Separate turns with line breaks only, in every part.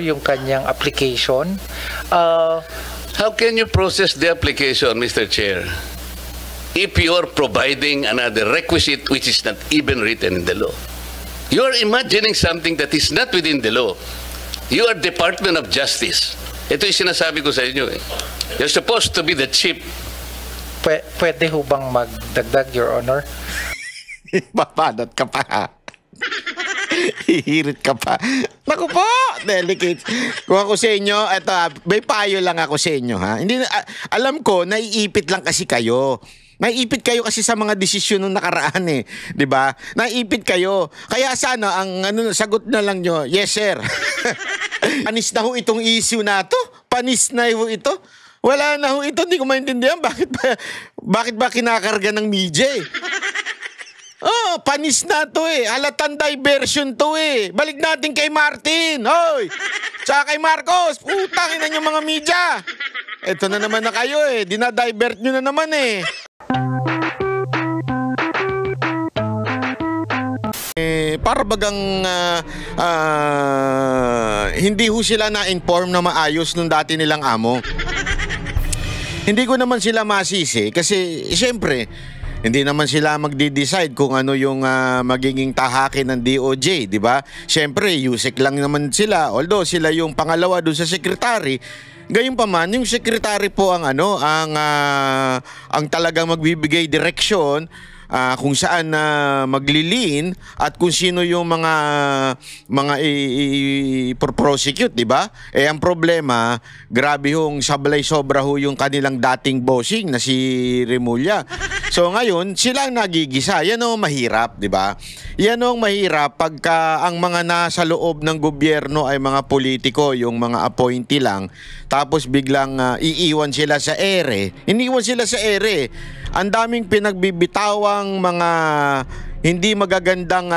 yung kanyang application. Uh,
How can you process the application, Mr. Chair, if you are providing another requisite which is not even written in the law? You are imagining something that is not within the law. You are Department of Justice. Ito yung sinasabi ko sa inyo. You're supposed to be the chief.
Pwede ho bang magdagdag, Your Honor?
Papanat ka pa. Hihirit ka pa. Naku po, delicate. Kung ako sa inyo, eto, may payo lang ako sa inyo, ha? Hindi, alam ko, naiipit lang kasi kayo. Naiipit kayo kasi sa mga desisyon nung nakaraan eh, 'di ba? Naiipit kayo. Kaya sana ang sagot na lang nyo, yes sir. Panis na ho itong issue na to. Panis na ho ito. Wala na ho ito, hindi ko maintindihan bakit ba kinakarga ng media eh. Oh, panis na to eh. Halatang diversion to eh. Balik natin kay Martin. Hoy! Tsaka kay Marcos. Putang ina nyo mga media. Ito na naman na kayo eh. Dinadivert nyo na naman eh. Para bagang hindi ho sila na-inform na maayos nung dati nilang amo. Hindi ko naman sila masisi kasi siyempre hindi naman sila magde-decide kung ano yung magiging tahakin ng DOJ, di ba? Siyempre, USEC lang naman sila. Although sila yung pangalawa doon sa secretary, gayunpaman yung secretary po ang ang talagang magbibigay direksyon kung saan maglilin at kung sino yung mga i-prosecute, di ba? Eh ang problema, grabe hong sablay sobra ho yung kanilang dating bossing na si Remulla. So ngayon, sila ang nagigisa. Yan ang mahirap, di ba? Yan ang mahirap pagka ang mga nasa loob ng gobyerno ay mga politiko, yung mga appointee lang, tapos biglang iiwan sila sa ere. Iniwan sila sa ere. Ang daming pinagbibitawang mga hindi magagandang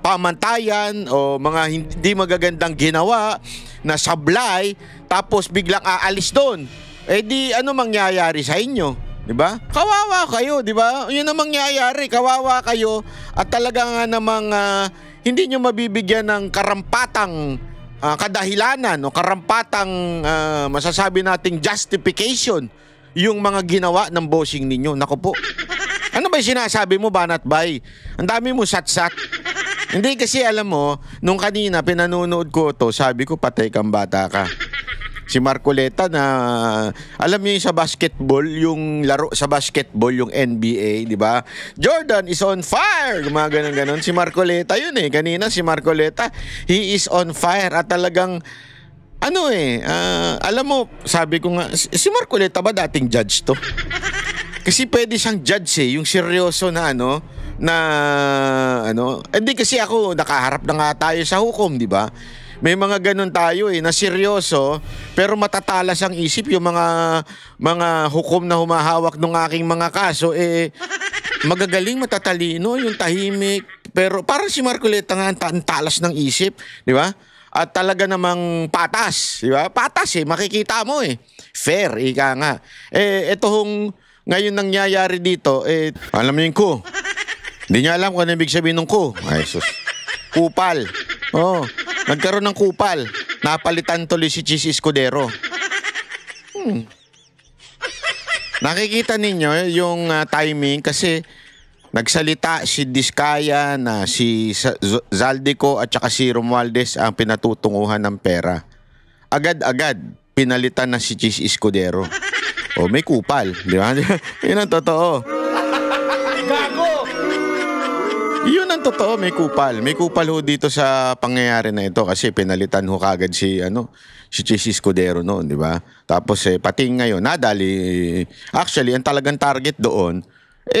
pamantayan o mga hindi magagandang ginawa na sablay, tapos biglang aalis doon. Eh di ano mangyayari sa inyo? 'Di ba? Kawawa kayo, 'di ba? 'Yun ang mangyayari, kawawa kayo at talaga nga namang hindi nyo mabibigyan ng karampatang kadahilanan o karampatang masasabi nating justification yung mga ginawa ng bossing ninyo. Nako po. Ano ba yung sinasabi mo, Banat Bay? Ang dami mo sat-sat. Hindi kasi alam mo, nung kanina pinanonood ko to, sabi ko patay kang bata ka. Si Marcoleta na, alam niyo yung sa basketball, yung laro sa basketball, yung NBA, di ba? Jordan is on fire! Mga ganun-ganun. Si Marcoleta yun eh. Kanina si Marcoleta, he is on fire. At talagang, alam mo, sabi ko nga, si Marcoleta ba dating judge to? Kasi pwede siyang judge eh, yung seryoso na hindi kasi ako, nakaharap na nga tayo sa hukom, di ba? May mga ganun tayo na seryoso pero matatalas ang isip yung mga hukom na humahawak ng aking mga kaso magagaling, matatalino, yung tahimik. Pero parang si Marcoleta nga ang talas ng isip, di ba? At talaga namang patas, di ba? Patas makikita mo fair, ika nga. Ito hong ngayon nangyayari dito, alam mo yung ko. Hindi niya alam kung ano ibig sabihin ng ko. Ay, sus. Kupal. Oh, nagkaroon ng kupal. Napalitan tuloy si Chis Escudero. Nakikita ninyo yung timing kasi nagsalita si Diskaya na si Zaldico at saka si Romualdez ang pinatutunguhan ng pera. Agad-agad pinalitan na si Chis Escudero. Oh, may kupal, di ba? Yun ang totoo.
Gago!
Yun ang totoo, may kupal. May kupal ho dito sa pangyayari na ito kasi pinalitan ho kagad si Chis Escudero noon, di ba? Tapos pati ngayon, nadali. Actually, ang talagang target doon,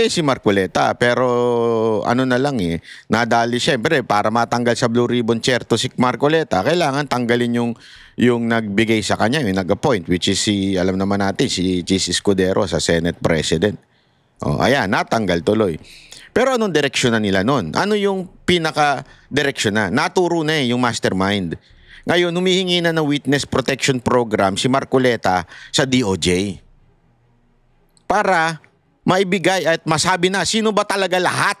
si Marcoleta. Pero na lang nadali siyempre para matanggal sa Blue Ribbon Chair to si Marcoleta, kailangan tanggalin yung nagbigay sa kanya, yung nag-appoint, which is alam naman natin, si Chis Escudero sa Senate President. Oh, ayan, natanggal tuloy. Pero anong direksyon na nila nun? Ano yung pinaka-direksyon na? Naturo na yung mastermind. Ngayon, humihingi na ng Witness Protection Program si Marcoleta sa DOJ. Para maibigay at masabi na sino ba talaga lahat?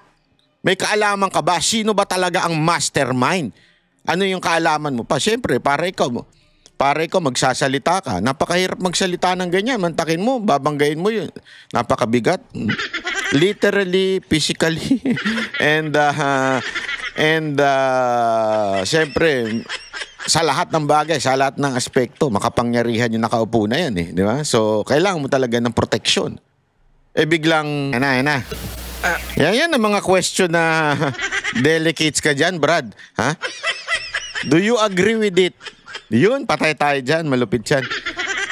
May kaalaman ka ba? Sino ba talaga ang mastermind? Ano yung kaalaman mo pa? Siyempre, para ikaw magsasalita ka. Napakahirap magsalita ng ganyan. Mantakin mo, babanggain mo yun. Napakabigat. Literally, physically, and siyempre, sa lahat ng bagay, sa lahat ng aspekto, makapangyarihan yung nakaupo na yan di ba? So, kailangan mo talaga ng proteksyon. Biglang, yan. Yan ang mga question na delicates ka dyan, Brad. Ha? Do you agree with it? Yun, patay tayo dyan, malupit yan.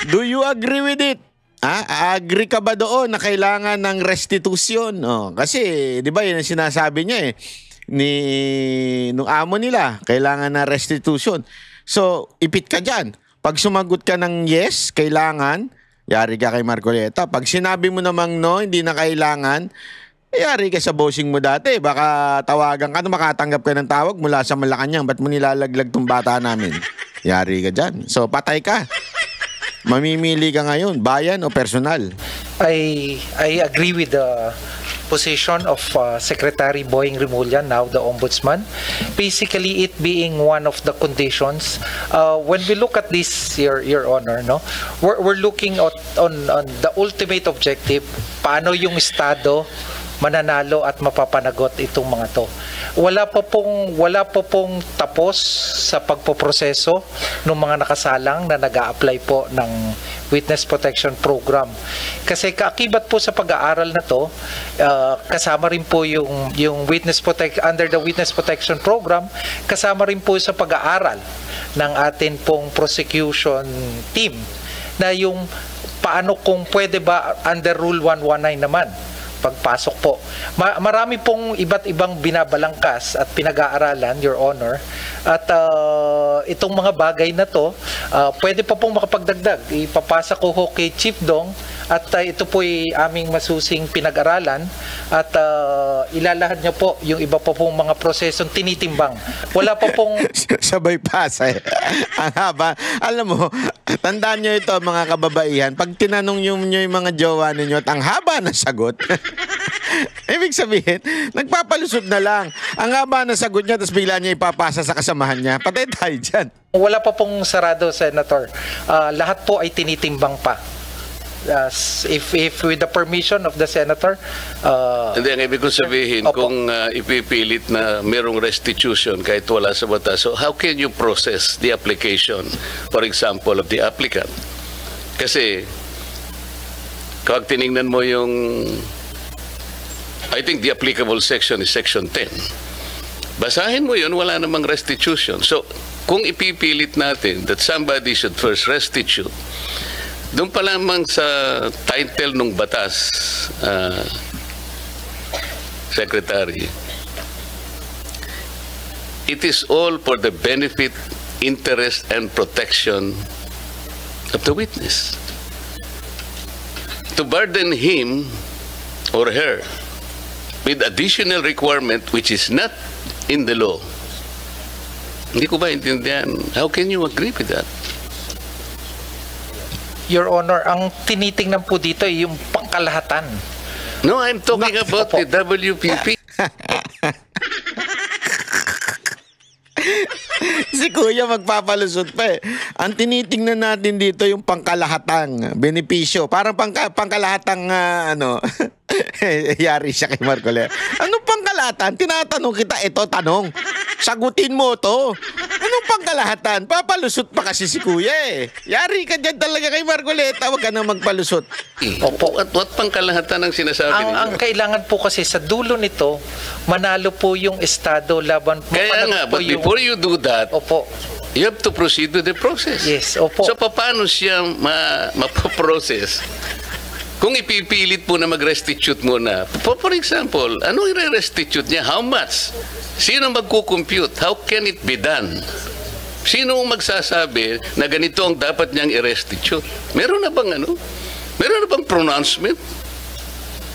Do you agree with it? Agree ka ba doon na kailangan ng restitution? Kasi, di ba, yun ang sinasabi niya nung amo nila, kailangan na restitution. So, ipit ka dyan. Pag sumagot ka ng yes, kailangan, yari ka kay Marcoleta. Pag sinabi mo namang no, hindi na kailangan, yari ka sa bossing mo dati. Baka tawagan ka, makatanggap ka ng tawag mula sa Malacanang. Ba't mo nilalaglag tong bata namin? Yari ka dyan. So, patay ka. Mamimili ka ngayon, bayan o personal?
I agree with the position of Secretary Boying Rimulya, now the Ombudsman. Basically, it being one of the conditions. When we look at this, Your Honor, we're looking on the ultimate objective, paano yung Estado mananalo at mapapanagot itong mga to. Wala pa pong tapos sa pagpoproseso ng mga nakasalang na nag-a-apply po ng Witness Protection Program. Kasi kaakibat po sa pag-aaral na to, kasama rin po yung under the Witness Protection Program, kasama rin po sa pag-aaral ng atin pong prosecution team na yung paano kung pwede ba under Rule 119 naman pagpasok po. Marami pong iba't ibang binabalangkas at pinag-aaralan, Your Honor. At itong mga bagay na to, pwede pa pong makapagdagdag. Ipapasa ko ho kay Chief Dong at ito po ay aming masusing pinag-aralan at ilalahad niyo po yung iba pa pong mga prosesong tinitimbang. Wala pa pong...
Sabay pasa Ang haba. Alam mo, tandaan niyo ito mga kababaihan. Pag tinanong niyo yung mga jowa ninyo at ang haba na sagot, ibig sabihin, nagpapalusot na lang. Ang haba na sagot niya, tapos bigla niya ipapasa sa kasamahan niya. Patay tayo dyan.
Wala pa pong sarado, Senator. Lahat po ay tinitimbang pa. If with the permission of the Senator.
Hindi, ang ibig kong sabihin, kung ipipilit na merong restitution kahit wala sa batas, so how can you process the application, for example, of the applicant? Kasi, kapag tinignan mo yung I think the applicable section is section 10. Basahin mo yun, wala namang restitution. So, kung ipipilit natin that somebody should first restitute, doon pa lamang sa title ng batas, Secretary, it is all for the benefit, interest, and protection of the witness. To burden him or her with additional requirement which is not in the law. Hindi ko ba intindihan? How can you agree with that?
Your Honor, ang tinitingnan po dito ay yung pangkalahatan.
No, I'm talking about the WPP.
Si Kuya magpapalusot pa Ang tinitingnan natin dito yung pangkalahatang benepisyo. Parang pangkalahatang yari siya kay Marcoleta. Anong pangkalahatan? Tinatanong kita, ito tanong. Sagutin mo to. Anong pangkalahatan? Papalusot pa kasi si Kuya Yari ka dyan talaga kay Marcoleta. Huwag ka nang magpalusot.
Opo. At what pangkalahatan ang sinasabi ninyo?
Ang kailangan po kasi sa dulo nito, manalo po yung Estado laban po.
Kaya nga, but before you do that,
opo,
you have to proceed with the process.
Yes, opo.
So, paano siya mapaprocess? Kung ipipilit po na mag-restitute muna, for example, ano i-restitute niya? How much? Sino magkukompute? How can it be done? Sino ang magsasabi na ganito ang dapat niyang i-restitute? Meron na bang Meron na bang pronouncement?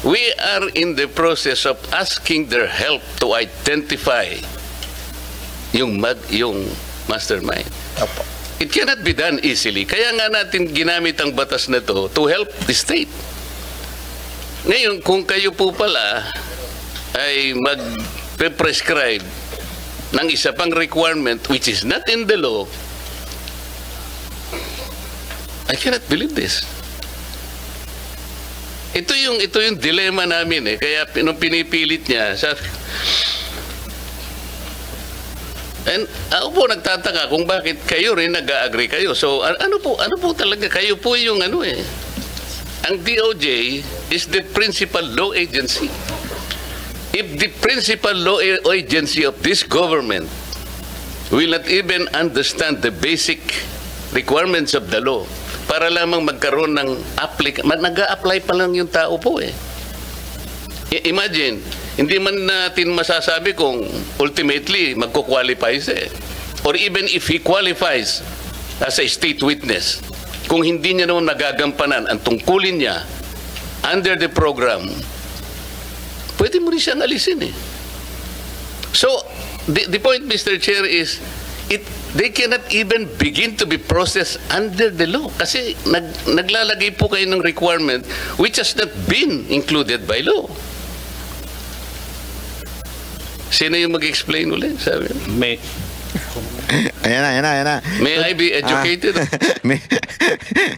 We are in the process of asking their help to identify yung mastermind.
Opo.
It cannot be done easily. Kaya nga natin ginamit ang batas na to help the state. Ngayon, kung kayo po pala ay mag-prescribe ng isa pang requirement which is not in the law, I cannot believe this. Ito yung dilemma namin eh. Kaya nung pinipilit niya, and ako po nagtataka kung bakit kayo rin nag-agree kayo. So ano po talaga kayo po yung ang DOJ is the principal law agency. If the principal law agency of this government will not even understand the basic requirements of the law para lamang magkaroon ng nag-a-apply pa lang yung tao po eh. Imagine, hindi man natin masasabi kung ultimately magko-qualify siya eh. Or even if he qualifies as a state witness, kung hindi niya naman nagagampanan ang tungkulin niya under the program, pwede mo rin siyang alisin eh. So, the point, Mr. Chair, is they cannot even begin to be processed under the law kasi naglalagay po kayo ng requirement which has not been included by law. Sino yung mag-explain ulit? Sabi?
Ayan na.
May I be educated?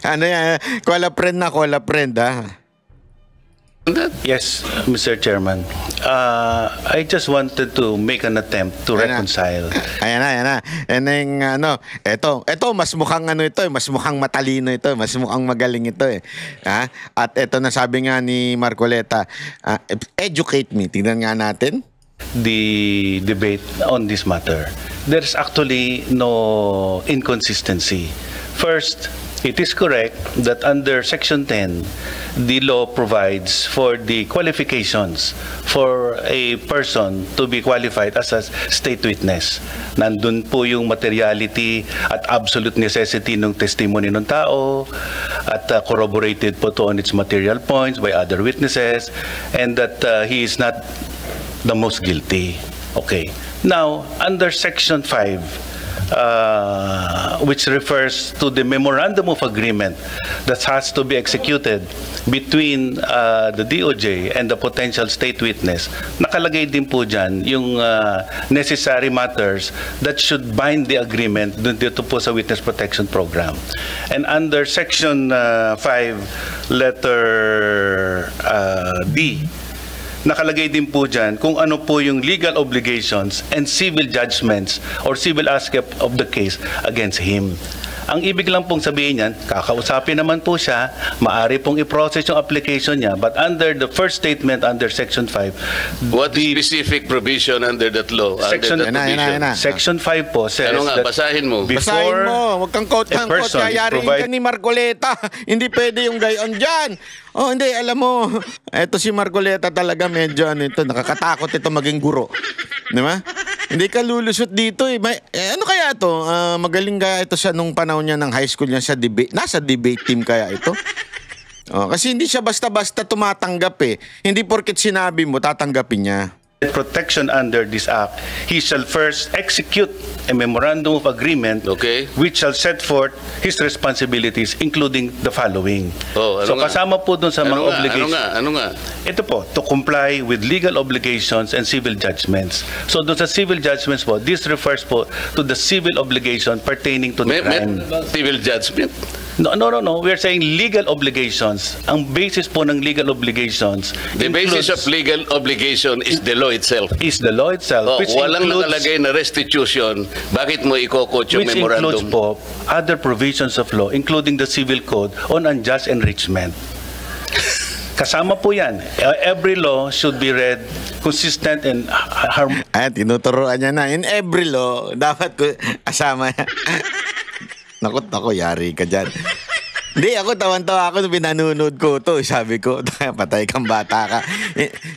Ano yan? Kola friend ah.
Yes, Mr. Chairman. I just wanted to make an attempt to reconcile.
Ayan na. Ito mas mukhang mas mukhang matalino ito, mas mukhang magaling ito eh. At ito na sabi nga ni Marcoleta, educate me. Tingnan nga natin
The debate on this matter. There's actually no inconsistency. First, it is correct that under Section 10, the law provides for the qualifications for a person to be qualified as a state witness. Nandun po yung materiality at absolute necessity ng testimony ng tao at corroborated po to on its material points by other witnesses, and that he is not the most guilty. Okay. Now, under Section 5, which refers to the memorandum of agreement that has to be executed between the DOJ and the potential state witness, nakalagay din po dyan yung necessary matters that should bind the agreement dito po sa Witness Protection Program. And under Section 5, letter D, nakalagay din po dyan kung ano po yung legal obligations and civil judgments or civil aspect of the case against him. Ang ibig lang pong sabihin niyan, kakausapin naman po siya, maaari pong i-process yung application niya, but under the first statement under Section 5,
what specific provision under that law?
Section,
under that provision?
Section 5 po says
ano nga, basahin mo.
Basahin mo, wag kang quote yayarin ka ni Marcoleta. Hindi pwede yung gayon dyan. Oh, hindi, alam mo, eto si Marcoleta talaga medyo nakakatakot ito maging guro. Di ba? Hindi ka lulusot dito eh. Ano kaya ito? Magaling kaya ito sa nung panahon niya ng high school niya sa debate. Nasa debate team kaya ito? Kasi hindi siya basta-basta tumatanggap eh. Hindi porket sinabi mo, tatanggapin niya.
Protection under this act, he shall first execute a memorandum of agreement which shall set forth his responsibilities, including the following. So kasama po dun sa mga obligations.
Ano nga?
Ito po, to comply with legal obligations and civil judgments. So dun sa civil judgments po, this refers po to the civil obligation pertaining to the crime.
Civil judgment?
No. We are saying legal obligations. Ang basis po ng legal obligations.
The basis of legal obligation is the law itself.
Is the law itself. Which
walang
includes,
nakalagay na restitution. Bakit mo ikokot yung memorandum?
Which includes po other provisions of law, including the Civil Code on unjust enrichment. Kasama po yan. Every law should be read consistent and harmonious.
Tinuturoan niya na. In every law, dapat ko kasama yan. Nakot yari ka dyan. Hindi, ako tawan-tawa ako nung pinanunod ko ito. Sabi ko, patay kang bata ka.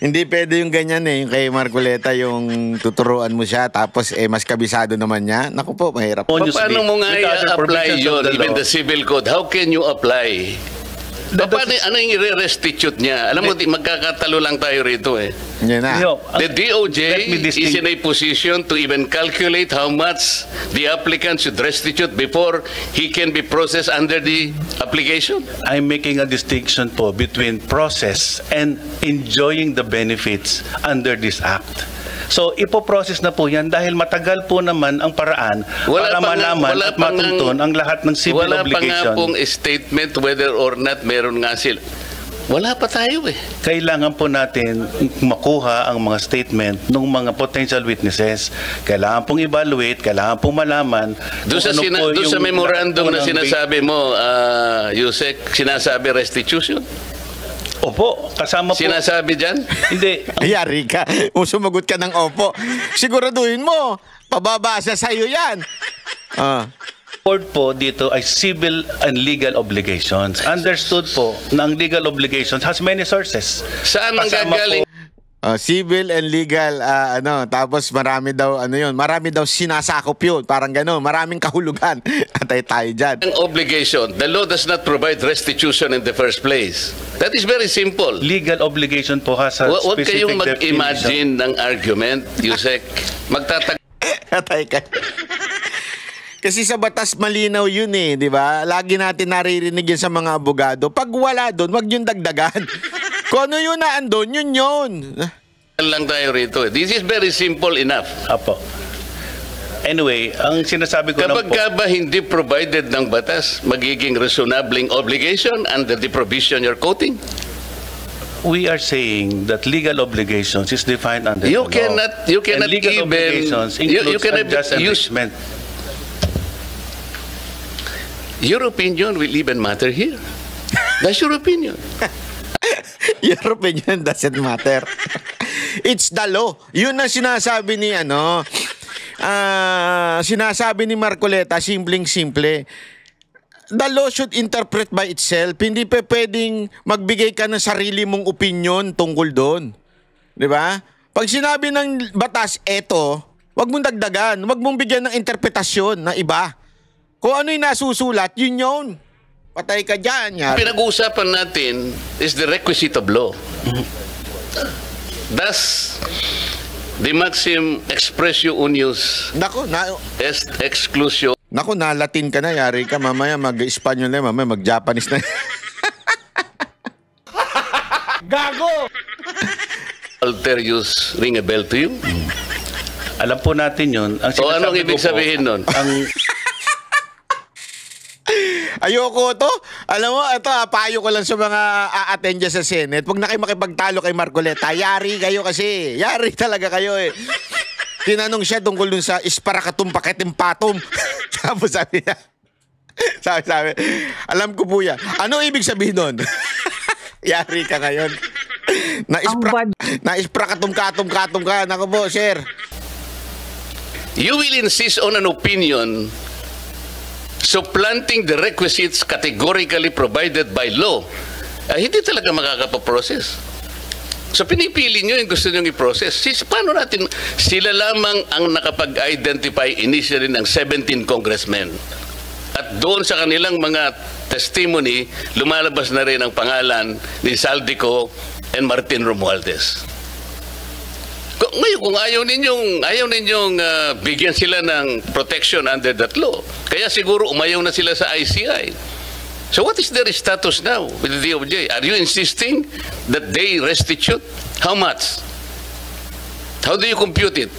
Hindi pwede yung ganyan eh. Yung kay Marcoleta, yung tuturuan mo siya, tapos mas kabisado naman niya. Naku po, mahirap.
Paano mo nga i-apply yun, even the civil code? How can you apply? Paano, ano yung i-restitute niya? Alam mo, magkakatalo lang tayo rito eh. The DOJ is in a position to even calculate how much the applicant should restitute before he can be processed under the application.
I'm making a distinction po between process and enjoying the benefits under this act. So, ipoprocess na po yan dahil matagal po naman ang paraan para malaman at matuntun ang lahat ng civil
wala
obligation.
Wala pa nga pong statement whether or not meron nga sila. Wala pa tayo eh.
Kailangan po natin makuha ang mga statement ng mga potential witnesses. Kailangan pong evaluate, kailangan pong malaman.
Doon sa memorandum na sinasabi mo, Yusek, sinasabi restitution?
Opo, kasama po.
Sinasabi dyan?
Hindi.
Yari ka. Sumagot ka ng opo. Siguraduhin mo. Pababasa sa'yo yan.
Word po dito ay civil and legal obligations. Understood po na ang legal obligations has many sources.
Saan ang
Kasama
gagaling?
Civil and legal, tapos marami daw sinasakop yun. Parang gano'n, maraming kahulugan. Atay tayo dyan.
Ang obligation, the law does not provide restitution in the first place. That is very simple.
Legal obligation po has a
Huwag
specific
kayong mag-imagine ng argument, Yusek.
Atay ka. Kasi sa batas malinaw yun eh, di ba? Lagi natin naririnig yun sa mga abogado. Pag wala doon, wag yung dagdagan. Kung ano yun na andun, yun.
Lang tayo rito. This is very simple enough.
Apo. Anyway, ang sinasabi ko
Kapag
lang po,
ka ba hindi provided ng batas, magiging reasonabling obligation under the provision you're quoting?
we are saying that legal obligations is defined under
You
the law.
cannot
And legal
even
obligations includes unjust
use
enrichment.
your opinion will even matter here. That's your opinion.
Your opinion doesn't matter. It's the law. Yun ang sinasabi ni sinasabi ni Marcoleta, simpleng-simple. The law should interpret by itself. Hindi pa pwedeng magbigay ka ng sarili mong opinion tungkol doon. 'Di ba? Pag sinabi ng batas, eto, wag mong dagdagan, wag mong bigyan ng interpretasyon na iba. Kung ano yung nasusulat, yun. Patay ka dyan.
Pinag-uusapan natin is the requisite of law. Thus, the maxim expressio unius est exclusio.
Naku, na-Latin ka na, yari ka. Mamaya mag-Espanyol na, mamaya mag-Japanese na.
Gago! Alterius ring a bell to you?
Alam po natin yun. Ang
O anong
sinasabi
ibig
ko po,
sabihin nun?
Ayoko to. Alam mo, ito, payo ko lang sa mga a-attend dyan sa Senate. Huwag na kayo makipagtalo kay Marcoleta. Yari kayo kasi. Yari talaga kayo eh. Tinanong siya tungkol dun sa isparakatum paketim patum. Tapos sabi niya, sabi, alam ko po yan. Ano ibig sabihin nun? Yari ka ngayon. Na-isprakatum-katum-katum ka. Naku po, sir.
You will insist on an opinion supplanting the requisites categorically provided by law. Hindi talaga makakapaprocess. So pinipili nyo yung gusto nyo i-process. Paano natin, sila lamang ang nakapag-identify initially ng 17 congressmen. At doon sa kanilang mga testimony, lumalabas na rin ang pangalan ni Saldico and Martin Romualdez. Ngayon, kung ayaw ninyong bigyan sila ng protection under that law, kaya siguro umayaw na sila sa ICI. So what is their status now with the DOJ? Are you insisting that they restitute? How much? How do you compute it?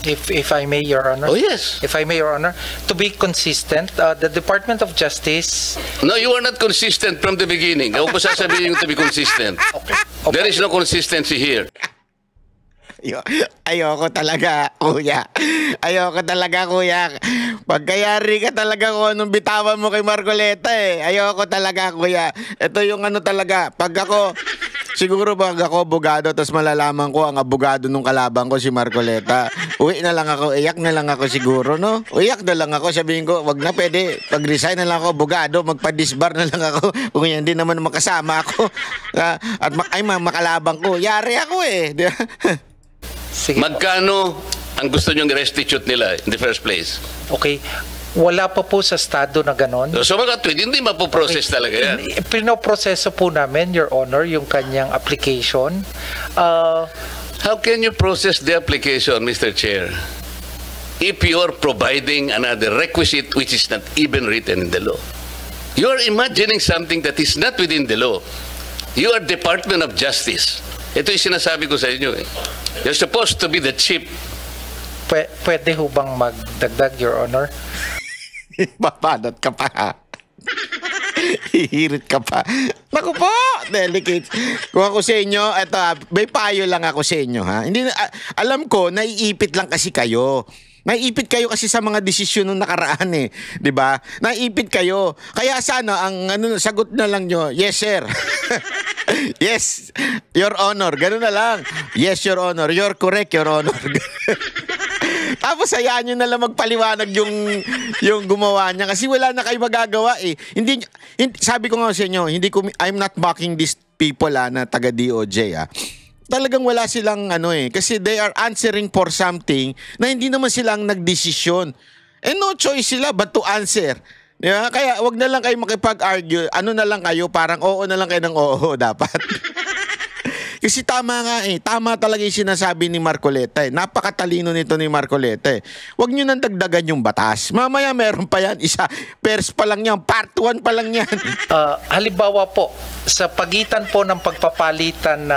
If I may, Your Honor.
Oh, yes.
If I may, Your Honor, to be consistent, the Department of Justice...
No, you are not consistent from the beginning. Huwag mo sasabihin to be consistent.
Okay.
There is no consistency here.
Ayoko talaga, kuya. Ayoko talaga, kuya. Pagkayari ka talaga kung anong bitawan mo kay Marcoleta eh. Ayoko talaga, kuya. Ito yung ano talaga. Siguro pag ako abogado, tapos malalaman ko ang abogado nung kalaban ko si Marcoleta. Uwi na lang ako, iyak na lang ako siguro, no? Iyak na lang ako, sabihin ko, wag na pwede. Pag-resign na lang ako, abogado, magpa-disbar na lang ako. Kung hindi naman makasama ako. At makalabang ko, yari ako eh. Di ba?
Sige.
Magkano ang gusto nyong restitute nila in the first place?
Okay. Wala pa po sa estado na ganon.
So mga tweet, hindi mapoprocess talaga yan.
Pinoproseso po namin, Your Honor, yung kanyang application.
How can you process the application, Mr. Chair, if you are providing another requisite which is not even written in the law? You are imagining something that is not within the law. You are Department of Justice. Ito yung sinasabi ko sa inyo eh. You're supposed to be the chief.
Pwede ho bang magdagdag, Your Honor?
Papanat ka pa. Hihirit ka pa. Naku po, delicate. Kung ako sa inyo, eto, may payo lang ako sa inyo, ha. Hindi alam ko naiipit lang kasi kayo. Naiipit kayo kasi sa mga desisyon nung nakaraan eh, 'di ba? Naiipit kayo. Kaya sana ang sagot na lang nyo, yes sir. Yes, Your Honor. Ganun na lang. Yes, Your Honor. You're correct, Your Honor. Tapos hayaan nyo na lang magpaliwanag yung gumawa niya kasi wala na kayo magagawa eh. Hindi, sabi ko nga sa inyo, I'm not mocking these people na taga DOJ Talagang wala silang kasi they are answering for something na hindi naman silang nagdesisyon. No choice sila but to answer. Yeah, kaya wag na lang kayo makipag-argue. Na lang kayo, parang oo na lang kayo ng oo dapat. Kasi tama nga tama talaga yung sinasabi ni Marcoleta Napakatalino nito ni Marcoleta Wag nyo nang dagdagan yung batas. Mamaya meron pa yan, first pa lang yan, part 1 pa lang yan.
Halimbawa po, sa pagitan po ng pagpapalitan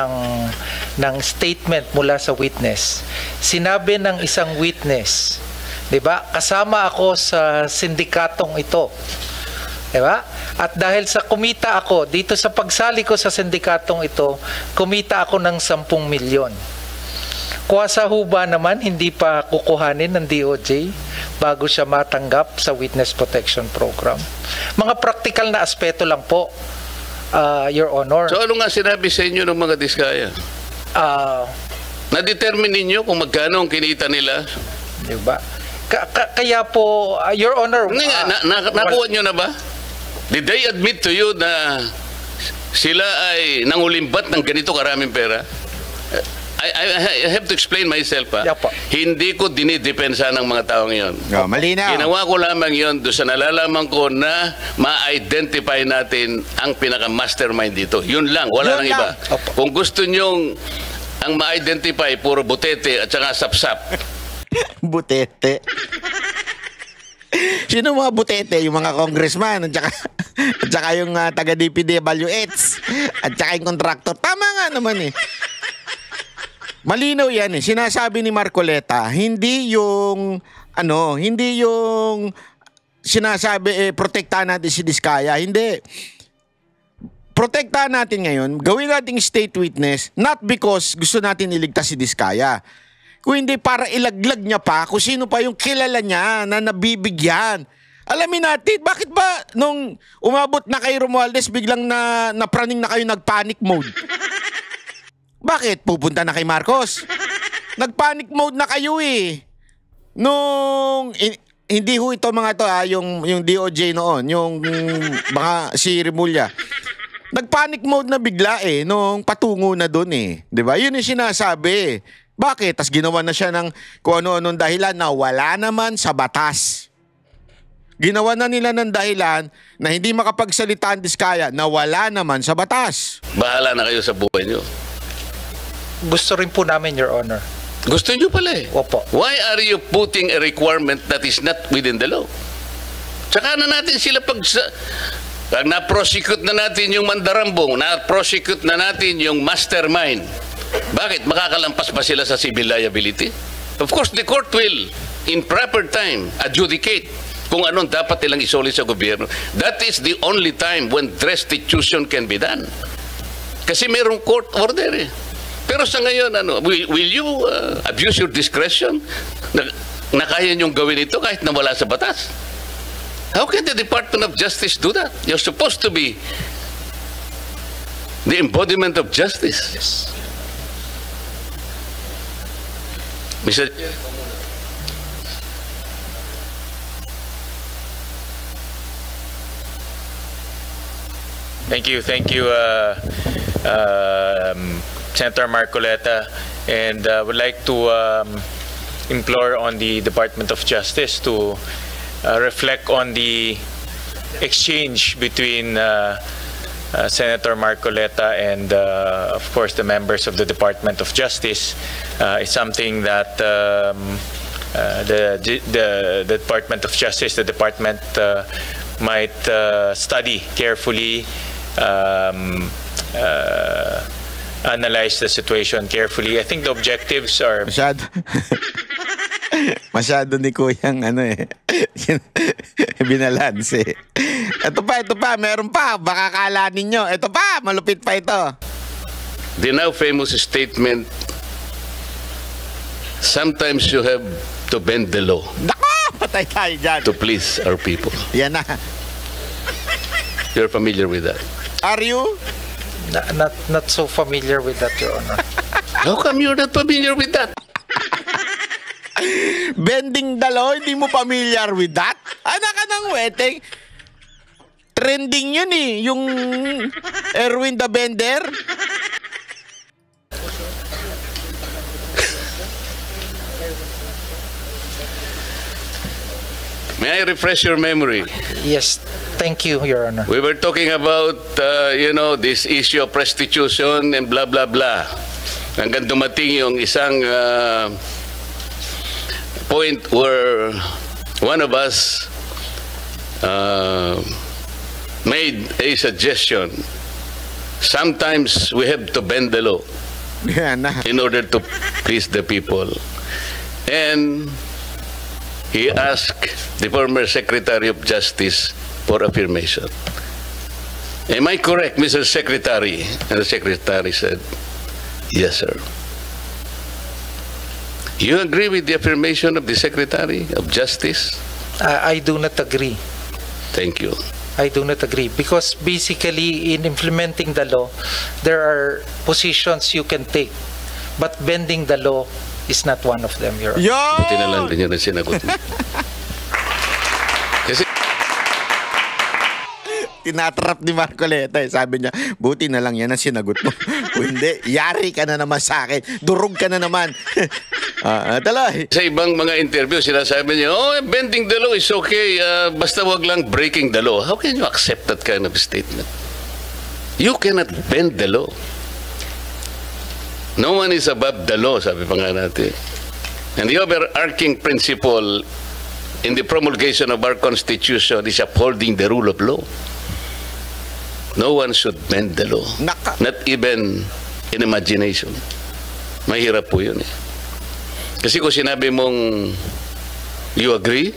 ng statement mula sa witness, sinabi ng isang witness, 'di ba? Kasama ako sa sindikatong ito. 'Di ba? At dahil sa kumita ako dito sa pagsali ko sa sindikatong ito, kumita ako ng 10 milyon. Kuwasa ho ba naman hindi pa kukuhanin ng DOJ bago siya matanggap sa Witness Protection Program? Mga practical na aspeto lang po, Your Honor.
So ano nga sinabi sa inyo ng mga diskaya? Na-determine ninyo kung magkano ang kinita nila?
Diba? Kaya po, Your Honor...
Nakuha nyo na ba? Did they admit to you na sila ay nangulimbat ng ganito karaming pera? I have to explain myself. Hindi ko dinidepensa ng mga taong yon.
Malinaw.
Ginawa ko lamang yon doon sa nalalaman ko na ma-identify natin ang pinaka-mastermind dito. Yun lang, wala nang iba. Kung gusto nyong ang ma-identify, puro butete at saka sapsap.
Butete. Sino mga butete? Yung mga congressman at saka yung taga-DPWH at saka yung contractor. Tama nga naman Malinaw yan Sinasabi ni Marcoleta, hindi yung sinasabi protektahan natin si Diskaya. Hindi. Protektahan natin ngayon, gawin nating state witness not because gusto natin iligtas si Diskaya. Kung hindi para ilaglag niya pa kung sino pa yung kilala niya na nabibigyan. Alamin natin, bakit ba nung umabot na kay Romualdez biglang napraning na kayo nag-panic mode? Bakit? Pupunta na kay Marcos. Nag-panic mode na kayo Nung hindi ho ito mga to yung DOJ noon, yung mga si Remulla. Nag-panic mode na bigla nung patungo na doon 'Di ba? Yun yung sinasabi. Bakit? Tas ginawa na siya ng kung ano-anong dahilan na wala naman sa batas. Ginawa na nila ng dahilan na hindi makapagsalita ang Diskaya na wala naman sa batas.
Bahala na kayo sa buhay nyo.
Gusto rin po namin, Your Honor.
Gusto nyo pala
Opo.
Why are you putting a requirement that is not within the law? Tsaka na natin sila pag na-prosecute na natin yung mandarambong, na-prosecute na natin yung mastermind. Bakit? Makakalampas ba sila sa civil liability? Of course, the court will, in proper time, adjudicate kung anong dapat nilang isoli sa gobyerno. That is the only time when restitution can be done. Kasi mayroong court order Pero sa ngayon, will you abuse your discretion na kaya niyong gawin ito kahit na wala sa batas? How can the Department of Justice do that? You're supposed to be the embodiment of justice.
Yes.
Mr.
Thank you, Senator Marcoleta, and would like to implore on the Department of Justice to reflect on the exchange between Senator Marcoleta and of course the members of the Department of Justice. Is something that the Department of Justice, the department might study carefully analyze the situation carefully. I think the objectives are
Masyado. Masyado ni Kuyang ano binalanse. Ito pa, meron pa. Baka kala ninyo. Ito pa, malupit pa ito.
The now famous statement, sometimes you have to bend the law
Nako, patay tayo dyan.
to please our people.
Yan na.
You're familiar with that?
Are you?
Not so familiar with that, Your Honor.
How come you're not familiar with that?
Bending the law, hindi mo familiar with that? Anak ka ng weteng. Trending yun eh. Yung Erwin the Bender.
May I refresh your memory?
Yes, thank you, Your Honor.
We were talking about, this issue of restitution and blah, blah, blah. Hanggang dumating yung isang point where one of us made a suggestion. Sometimes we have to bend the law
Yan na.
in order to please the people. And he asked the former Secretary of Justice for affirmation. Am I correct, Mr. Secretary? And the Secretary said, yes, sir. You agree with the affirmation of the Secretary of Justice?
I do not agree.
Thank you.
I do not agree because basically in implementing the law, there are positions you can take, but bending the law is not one of them, Your Honor.
Buti na lang
Yo!
din yun ang sinagot mo. Kasi
Tinatrap ni Marcoleta eh. Sabi niya, buti na lang yan ang sinagot mo. Kung hindi, yari ka na naman sa akin. Durog ka na naman. Taloy.
sa ibang mga interview, sinasabi niya, bending the law is okay, basta wag lang breaking the law. How can you accept that kind of statement? You cannot bend the law. No one is above the law, sabi pa nga natin. And the overarching principle in the promulgation of our Constitution is upholding the rule of law. No one should bend the law.
Naka.
Not even in imagination. Mahirap po yun eh. Kasi kung sinabi mong you agree,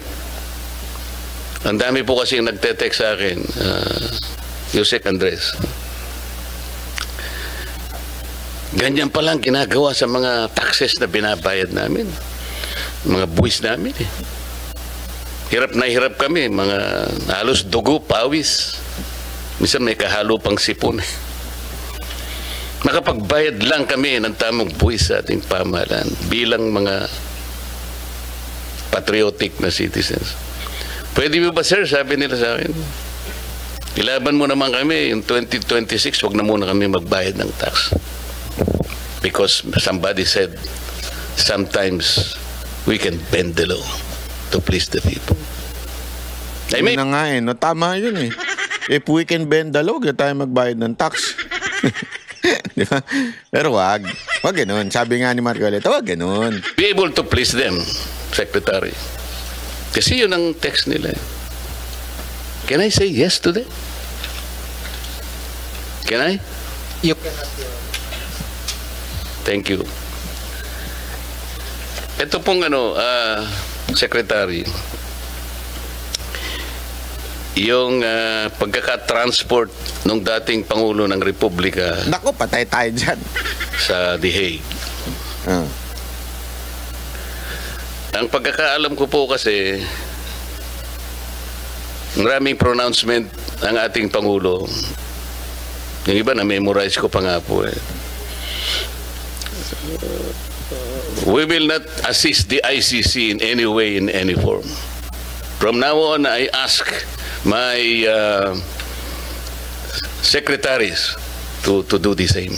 ang dami po kasi nagte-text sa akin, Yusek Andres. Ganyan palang ginagawa sa mga taxes na binabayad namin. Mga buwis namin eh. Hirap na hirap kami, mga halos dugo, pawis. Minsan may kahalo pang sipon. Nakapagbayad lang kami ng tamang buwis sa ating pamahalaan bilang mga patriotic na citizens. Pwede mo ba, sir? Sabi nila sa akin. Ilaban mo naman kami, yung 2026, wag na muna kami magbayad ng tax. Because somebody said, sometimes we can bend the law to please the people. I mean,
Yun na nga eh. No, tama yun eh. If we can bend the law, tayo magbayad ng tax. Di ba? Pero wag. Wag ganun. Sabi nga ni Marcoleta, wag ganun.
be able to please them, Secretary. Kasi yun ang text nila. Can I say yes to them? Can I?
You cannot, Your Honor.
Thank you. Ito pong Secretary, yung pagkaka-transport ng dating Pangulo ng Republika
Nako, patay tayo dyan.
sa The Hague.
Ah.
Ang pagkakaalam ko po kasi, maraming pronouncement ang ating Pangulo. Yung iba na-memorize ko pa nga po eh. We will not assist the ICC in any way, in any form. From now on, I ask my secretaries to do the same.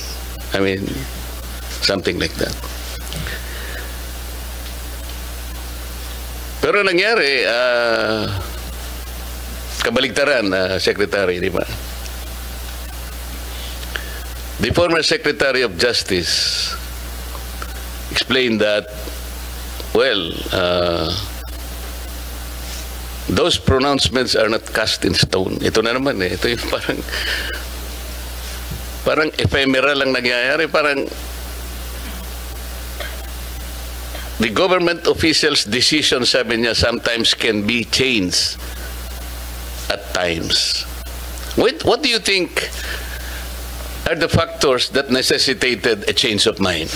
I mean, something like that. Pero nangyari, kabaligtaran, Secretary, di ba? The former Secretary of Justice explained that, well, those pronouncements are not cast in stone. Ito na naman eh. Ito yung parang Parang ephemeral lang nangyayari. Parang the government officials' decision, sabi niya, sometimes can be changed at times. What do you think are the factors that necessitated a change of mind?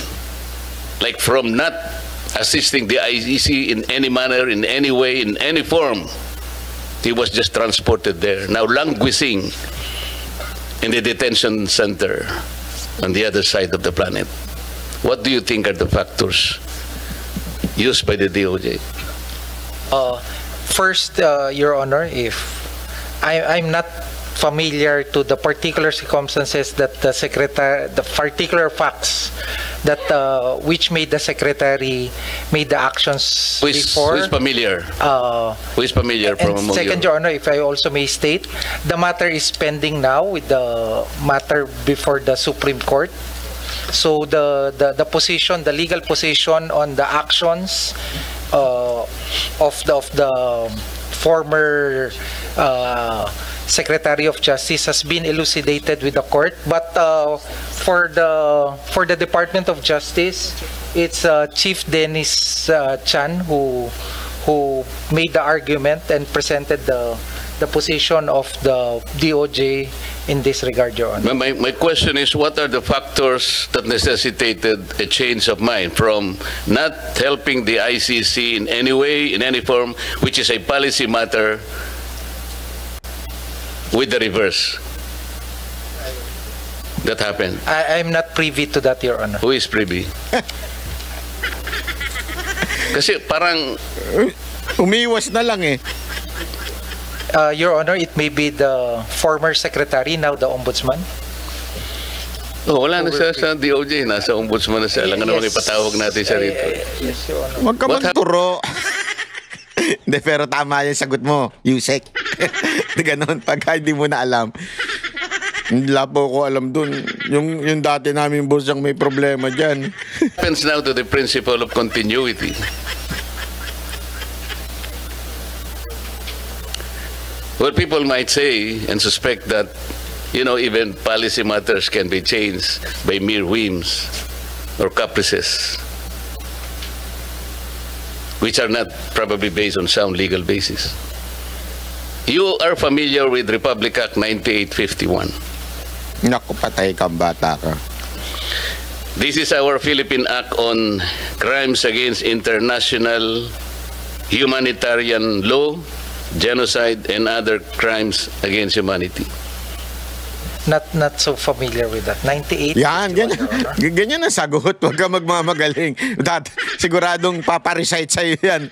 Like from not assisting the ICC in any manner, in any way, in any form, he was just transported there, now languishing in the detention center on the other side of the planet. What do you think are the factors used by the DOJ?
First, Your Honor, if I'm not familiar to the particular circumstances that the secretary, the particular facts that which made the secretary made the actions before.
Who is familiar? Who is familiar from
And
among
second,
you?
Your Honor, if I also may state, the matter is pending now with the matter before the Supreme Court. So the position, the legal position on the actions of the former Secretary of Justice has been elucidated with the court, but for the Department of Justice, it's Chief Dennis Chan who made the argument and presented the position of the DOJ in this regard, Your Honor.
My question is, what are the factors that necessitated a change of mind from not helping the ICC in any way, in any form, which is a policy matter, with the reverse that happened?
I'm not privy to that, Your Honor.
Who is privy? Kasi parang
Umiwas na lang eh.
Your Honor, it may be the former secretary, now the ombudsman.
wala na siya sa DOJ, nasa ombudsman na siya. Alam nga naman ipatawag natin siya rito.
Yes, Your Honor.
Huwag ka
What
magturo. Hindi, pero tama yung sagot mo, Yusek. Ganon, pagka hindi mo na alam. Wala po ko alam dun. Yung dati namin boss ang may problema dyan.
Happens now to the principle of continuity. Well, people might say and suspect that, even policy matters can be changed by mere whims or caprices, which are not probably based on sound legal basis. You are familiar with Republic Act 9851.
Naku, patay kang bata ka.
This is our Philippine Act on Crimes Against International Humanitarian Law, Genocide, and other crimes against humanity.
Not so familiar with that. 98.
Yan, ganyan ang sagot. Huwag ka magmamagaling. Siguradong paparecite sa'yo yan.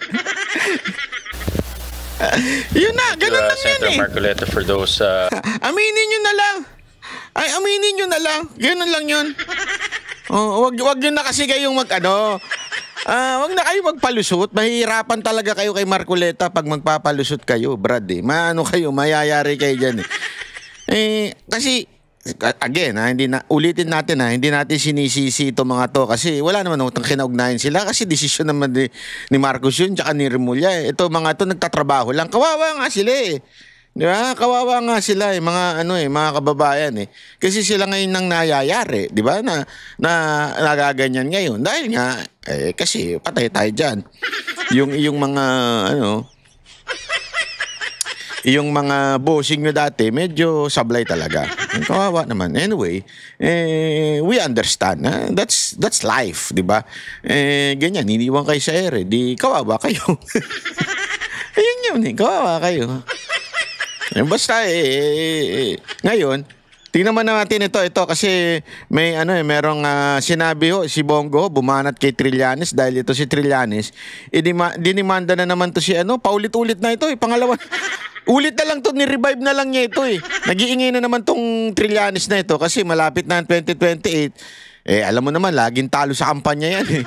Yun na, ganun lang yan
Senator
eh.
Marcoleta, for those
Aminin nyo na lang. Ay, aminin nyo na lang. Ganun lang yun. Oh, wag nyo na kasi kayong wag na kayo magpalusot. Mahihirapan talaga kayo kay Marcoleta pag magpapalusot kayo, Brad eh. Mayayari kayo dyan eh. Kasi, again, ulitin natin hindi natin sinisisi ito mga to kasi wala naman utang kinaugnayan sila kasi desisyon naman ni Marcos yun tsaka ni Remulla eh. Ito mga to nagtatrabaho lang. Kawawa nga sila eh. Di ba? Kawawa nga sila eh, mga kababayan eh. Kasi sila ngayon nang nayayari, di ba? Na nagaganyan ngayon. Dahil nga, kasi patay tayo dyan. Yung mga, yung mga bossing nyo dati, medyo sablay talaga. Kawawa naman. Anyway, we understand. That's life, di ba? Ganyan, iniwan kayo sa ere. Di kawawa kayo. Ayun yun eh, kawawa kayo. Basta ngayon, tingnan man natin ito kasi may merong sinabi si Bongo bumanat kay Trillanes dahil ito si Trillanes dinimanda na naman to si paulit-ulit na ito pangalawa. Ulit na lang to, ni-revive na lang niya ito Nag-iingay na naman tong Trillanes na ito kasi malapit na ang 2028. Alam mo naman, laging talo sa kampanya yan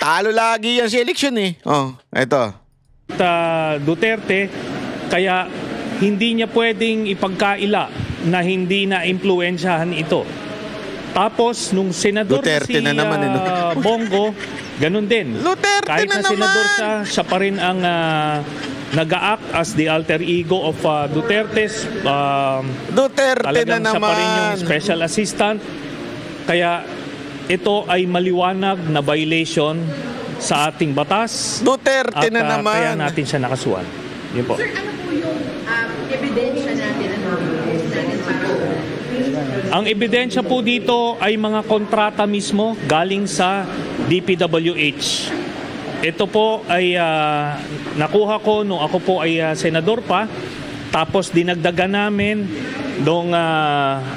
Talo lagi yan sa eleksyon ito.
Duterte, kaya hindi niya pwedeng ipagkaila na hindi na impluwensyahan ito. Tapos, nung senador
Duterte na naman,
Bongo, ganun din.
Duterte
kahit
na
senador
naman.
siya pa rin ang nag-act as the alter ego of Duterte's
Duterte na
talagang siya pa rin yung
naman.
special assistant. Kaya ito ay maliwanag na violation sa ating batas.
Duterte
At
na naman.
kaya natin siya nakasuhan. Yun po.
Sir, ano po yung ebidensya natin?
Ang ebidensya po dito ay mga kontrata mismo galing sa DPWH. Ito po ay nakuha ko nung ako po ay senador pa. Tapos dinagdagan namin nung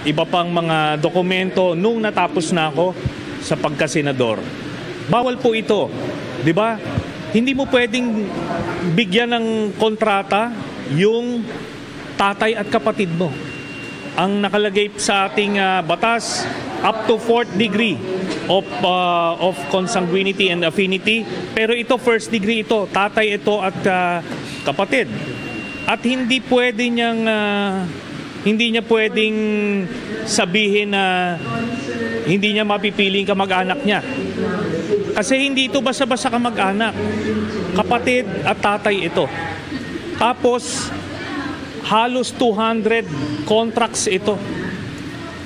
iba pang mga dokumento nung natapos na ako sa pagkasenador. Bawal po ito, 'di ba? Hindi mo pwedeng bigyan ng kontrata yung tatay at kapatid mo. Ang nakalagay sa ating batas, up to 4th degree of consanguinity and affinity. Pero ito, first degree ito. Tatay ito at kapatid. At hindi pwede niyang hindi niya pwedeng sabihin na hindi niya mapipiling kamag-anak niya. Kasi hindi ito basta-basta kamag-anak. Kapatid at tatay ito. Tapos halos 200 contracts ito.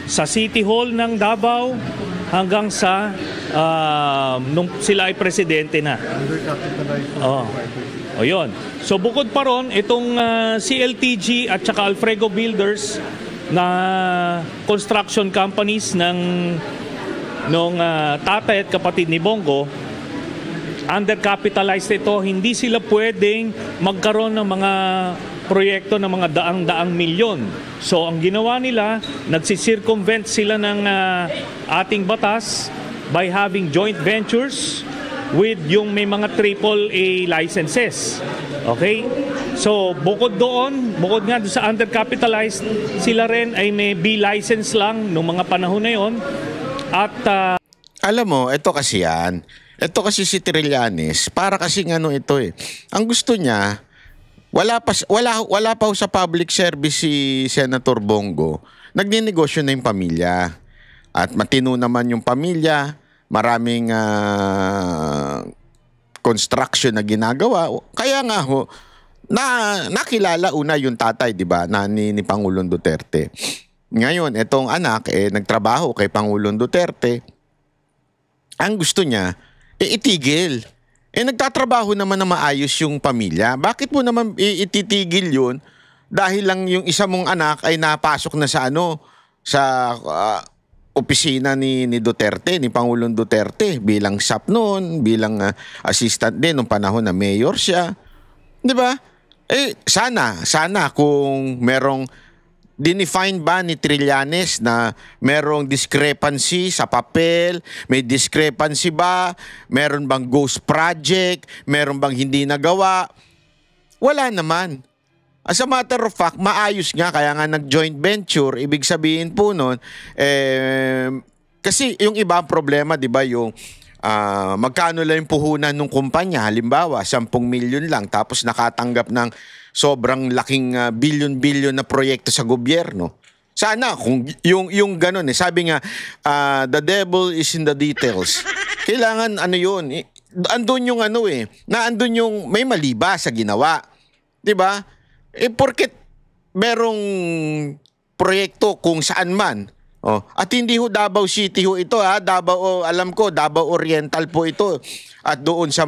Sa City Hall ng Davao hanggang sa nung sila ay presidente na. O yun. So bukod pa ron, itong CLTG at saka Alfrego Builders na construction companies nung tatay at kapatid ni Bongo, undercapitalized ito. Hindi sila pwedeng magkaroon ng mga proyekto ng mga daang-daang milyon. So ang ginawa nila, nagsisircumvent sila ng ating batas by having joint ventures with yung may mga AAA licenses. Okay? So bukod nga doon sa undercapitalized, sila rin ay may B license lang nung mga panahon na yon. At
Alam mo, ito kasi yan. Ito kasi si Trillanes, para kasi ano ito eh. Ang gusto niya, wala pa sa public service si Senator Bongo. Nagninegosyo na yung pamilya. At matino naman yung pamilya, maraming construction na ginagawa. Kaya nga ho, nakilala una yung tatay, di ba, ni Pangulong Duterte. Ngayon, itong anak, nagtrabaho kay Pangulong Duterte. Ang gusto niya, itigil. Nagtatrabaho naman na maayos yung pamilya. Bakit mo naman ititigil yun dahil lang yung isa mong anak ay napasok na sa opisina ni Duterte, ni Pangulong Duterte, bilang SAP noon, bilang assistant din nung panahon na mayor siya. Di ba? Sana kung merong dinefine ba ni Trillanes na merong discrepancy sa papel, may discrepancy ba, meron bang ghost project, meron bang hindi nagawa? Wala naman. As a matter of fact, maayos nga, kaya nga nag-joint venture, ibig sabihin po nun, kasi yung iba problema, di ba, yung magkano lang yung puhunan ng kumpanya, halimbawa, 10 milyon lang, tapos nakatanggap ng sobrang laking billion-billion na proyekto sa gobyerno. Sana kung yung ganun sabi nga the devil is in the details. Kailangan yun, andun yung andun yung may mali ba sa ginawa. 'Di ba? Porket merong proyekto kung saan man. At hindi ho Davao City ho ito Davao, alam ko Davao Oriental po ito. At doon sa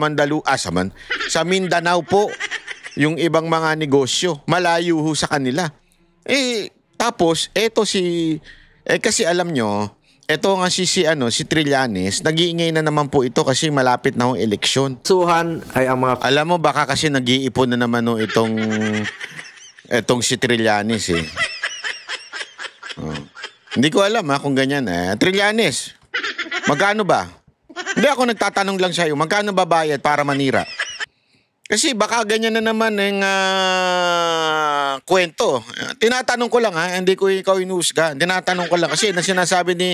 sa Mindanao po yung ibang mga negosyo, malayo ho sa kanila. Tapos, kasi alam nyo, eto nga si Trillanes, nag-iingay na naman po ito kasi malapit na ho eleksyon.
Suhan ay ang mga...
Alam mo, baka kasi nag-iipon na naman ho etong si Trillanes Hindi ko alam kung ganyan Trillanes, magkano ba? Hindi, ako nagtatanong lang sa'yo, magkano ba bayad para manira? Kasi baka ganyan na naman yung kwento. Tinatanong ko lang hindi ko ikaw inuusga. Tinatanong ko lang kasi na sinasabi ni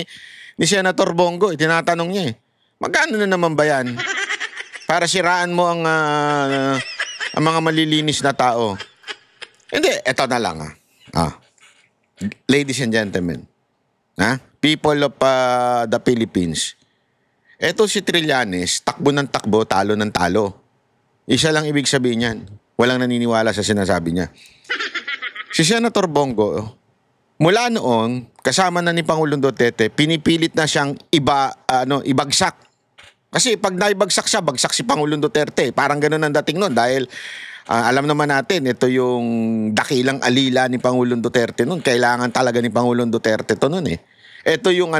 Senator Bongo, tinatanong niya magkano na naman ba yan? Para siraan mo ang mga malilinis na tao. Hindi, eto na lang Ladies and gentlemen, people of the Philippines, eto si Trillanes, takbo ng takbo, talo ng talo. Isa lang ibig sabihin yan. Walang naniniwala sa sinasabi niya. Si Senator Bongo, mula noon, kasama na ni Pangulong Duterte, pinipilit na siyang ibagsak. Kasi pag naibagsak siya, bagsak si Pangulong Duterte. Parang ganun ang dating noon dahil alam naman natin, ito yung dakilang alila ni Pangulong Duterte noon. Kailangan talaga ni Pangulong Duterte to noon eh. Ito yung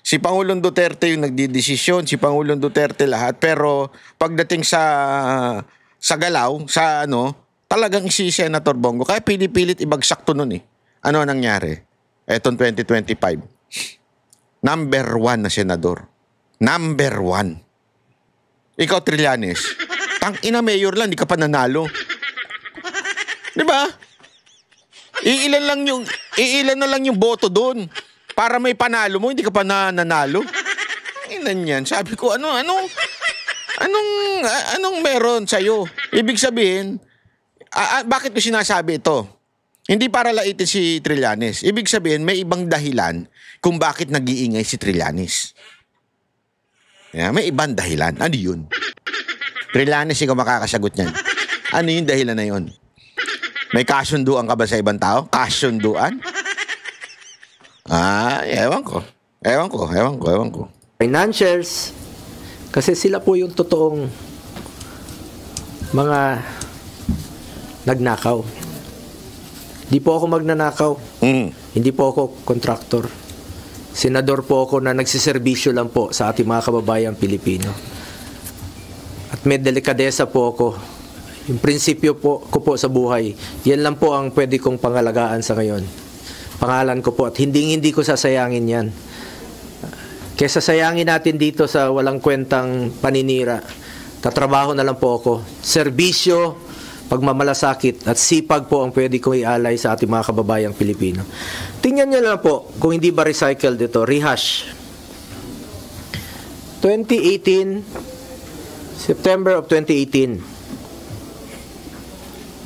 si Pangulong Duterte yung nagdidesisyon, si Pangulong Duterte lahat, pero pagdating sa galaw, talagang si Senator Bongo, kaya pinipilit ibagsak to nun eh. Ano nangyari? Etong 2025. Number 1 na senador. Number 1. Ikaw, Trillanes. Tangina, mayor lang, di ka pa nanalo. Di ba? Iilan na lang yung boto doon. Para may panalo mo, hindi ka pa nanalo. Ilan yan? Sabi ko, anong meron sa'yo? Ibig sabihin, bakit ko sinasabi ito? Hindi para laitin si Trillanes. Ibig sabihin, may ibang dahilan kung bakit nag-iingay si Trillanes. May ibang dahilan. Ano yun? Trillanes, ikaw makakasagot niyan. Ano yung dahilan na yun? May kasunduan ka ba sa ibang tao? Kasunduan? Ewan ko.
Financials, kasi sila po yung totoong mga nagnakaw. Hindi po ako magnanakaw. Hindi po ako kontraktor. Senador po ako na nagsiservisyo lang po sa ating mga kababayang Pilipino. At may delikadesa po ako. Yung prinsipyo ko po sa buhay, yan lang po ang pwede kong pangalagaan sa ngayon. Pangalan ko po at hindi ko sasayangin yan. Kesa sayangin natin dito sa walang kwentang paninira, tatrabaho na lang po ako. Serbisyo, pagmamalasakit at sipag po ang pwede kong ialay sa ating mga kababayang Pilipino. Tingnan nyo lang po, kung hindi ba recycled ito, rehash. 2018, September of 2018,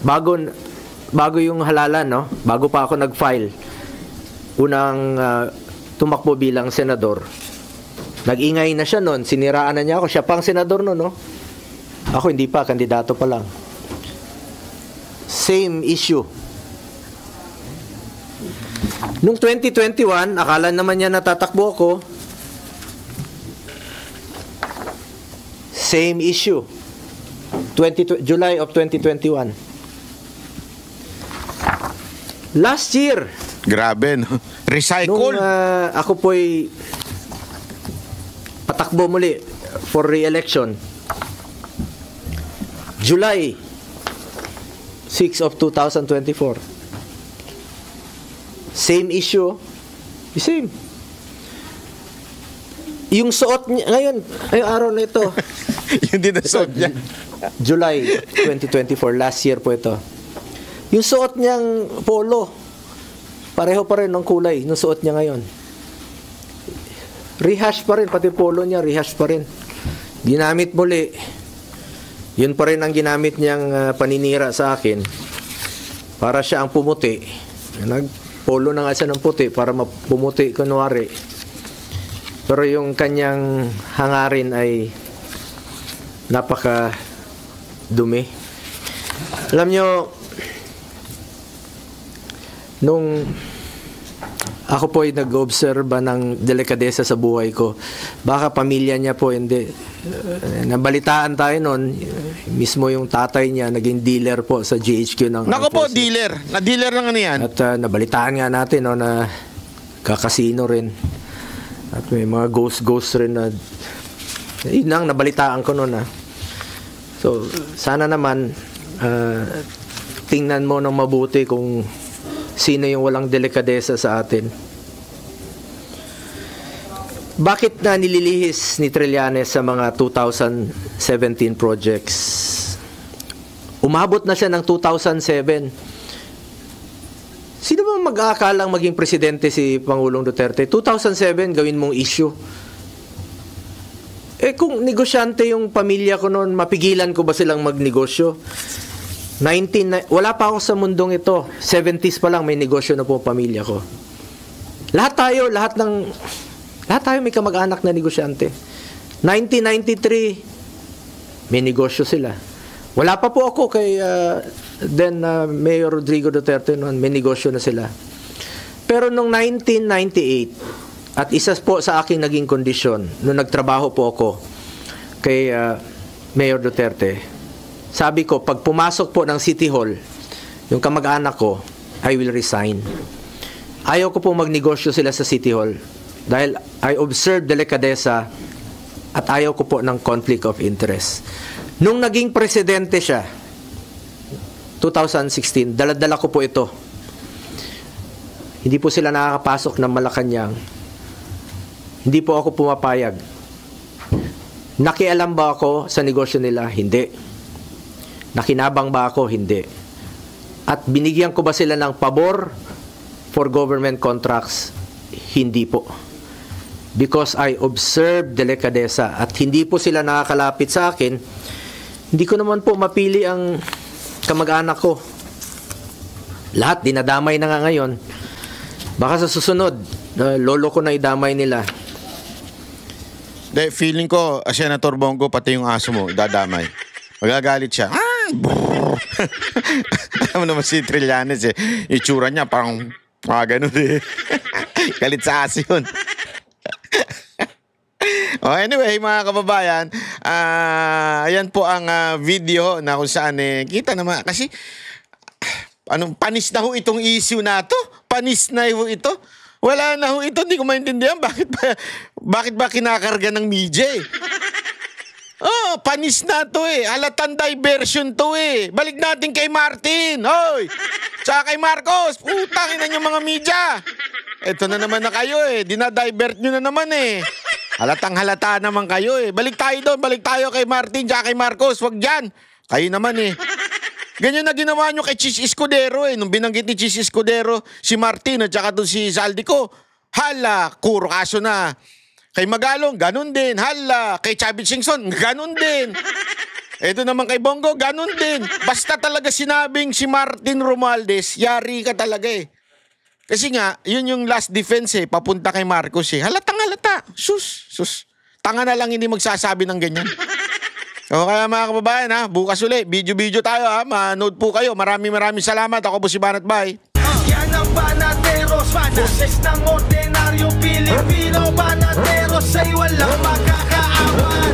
bago yung halalan, no? Bago pa ako nag-file, unang tumakbo bilang senador. Nag-ingay na siya noon, siniraan na niya ako. Siya pang senador noon, no? Ako hindi pa, kandidato pa lang. Same issue. Nung 2021, akala naman niya natatakbo ako. Same issue. July of 2021. Last year.
Grabe, no? Recycle.
Nung ako po'y patakbo muli for re-election. July 6 of 2024. Same issue. The same. Yung suot niya, ngayon, araw na ito.
Yung din na suot niya.
July 2024, last year po ito. Yung suot niyang polo, pareho pa rin ng kulay ng suot niya ngayon. Rehash pa rin, pati polo niya, rehash pa rin. Ginamit muli. Yun pa rin ang ginamit niyang paninira sa akin. Para siya ang pumuti. Nagpolo na nga siya ng puti para pumuti kunwari. Pero yung kanyang hangarin ay napaka dumi. Alam nyo, nung ako po ay nag-obserba ng delikadesa sa buhay ko, baka pamilya niya po hindi. Nabalitaan tayo noon, mismo yung tatay niya naging dealer po sa GHQ ng
Nako po, dealer. Na-dealer ng ano yan?
At nabalitaan nga natin na kakasino rin. At may mga ghost rin na yun ang nabalitaan ko noon. So, sana naman tingnan mo ng mabuti kung sino yung walang delikadesa sa atin. Bakit na nililihis ni Trillanes sa mga 2017 projects? Umabot na siya ng 2007. Sino bang mag-aakalang maging presidente si Pangulong Duterte? 2007, gawin mong issue. Kung negosyante yung pamilya ko noon, mapigilan ko ba silang magnegosyo? Wala pa ako sa mundong ito. 70s pa lang may negosyo na po pamilya ko. Lahat tayo may kamag-anak na negosyante. 1993, may negosyo sila. Wala pa po ako kay Mayor Rodrigo Duterte noon, may negosyo na sila. Pero noong 1998, at isa po sa aking naging kondisyon, nung nagtrabaho po ako kay Mayor Duterte, sabi ko, pag pumasok po ng City Hall, yung kamag-anak ko, I will resign. Ayaw ko po magnegosyo sila sa City Hall dahil I observe delikadesa at ayaw ko po ng conflict of interest. Nung naging presidente siya, 2016, dala-dala ko po ito. Hindi po sila nakakapasok ng Malacanang. Hindi po ako pumapayag. Nakialam ba ako sa negosyo nila? Hindi. Nakinabang ba ako? Hindi. At binigyan ko ba sila ng pabor for government contracts? Hindi po. Because I observe delikadesa at hindi po sila nakakalapit sa akin, hindi ko naman po mapili ang kamag-anak ko. Lahat dinadamay na nga ngayon. Baka sa susunod, lolo ko na idamay nila.
Feeling ko, Senator Bongo, pati yung aso mo, dadamay. Magagalit siya. Alam mo naman si Trillanes eh. Itsura niya parang ganun eh. Galit sa aso yun. Anyway, mga kababayan, ayan po ang video na kung saan kita naman. Kasi, panis na ho itong issue na to? Panis na ho ito? Wala na ho ito. Hindi ko maintindihan. Bakit ba kinakarga ng media eh? Oh, panis na to eh. Halatang diversion to eh. Balik natin kay Martin. Hoy! Tsaka kay Marcos. Putangin na yung mga media. Ito na naman na kayo eh. Dinadivert nyo na naman eh. Halatang halata naman kayo eh. Balik tayo doon. Balik tayo kay Martin tsaka kay Marcos. Wag dyan. Kayo naman eh. Ganyan na ginawa nyo kay Chis Escudero eh. Nung binanggit ni Chis Escudero, si Martin at saka doon si Zaldico. Hala, kuro kaso na. Kay Magalong, ganun din. Hala, kay Chavit Singson, ganun din. Ito naman kay Bongo, ganun din. Basta talaga sinabing si Martin Romualdez, yari ka talaga eh. Kasi nga, yun yung last defense eh, papunta kay Marcos eh. Halatang halata. Sus. Tanga na lang hindi magsasabi ng ganyan. O kaya mga kababayan ha, bukas ulit, video tayo ha, manood po kayo. Maraming salamat. Ako po si Banat Bay.
Yan ang Banateros, boses ng ordinaryo Pilipino. Banateros ay walang makakaawan.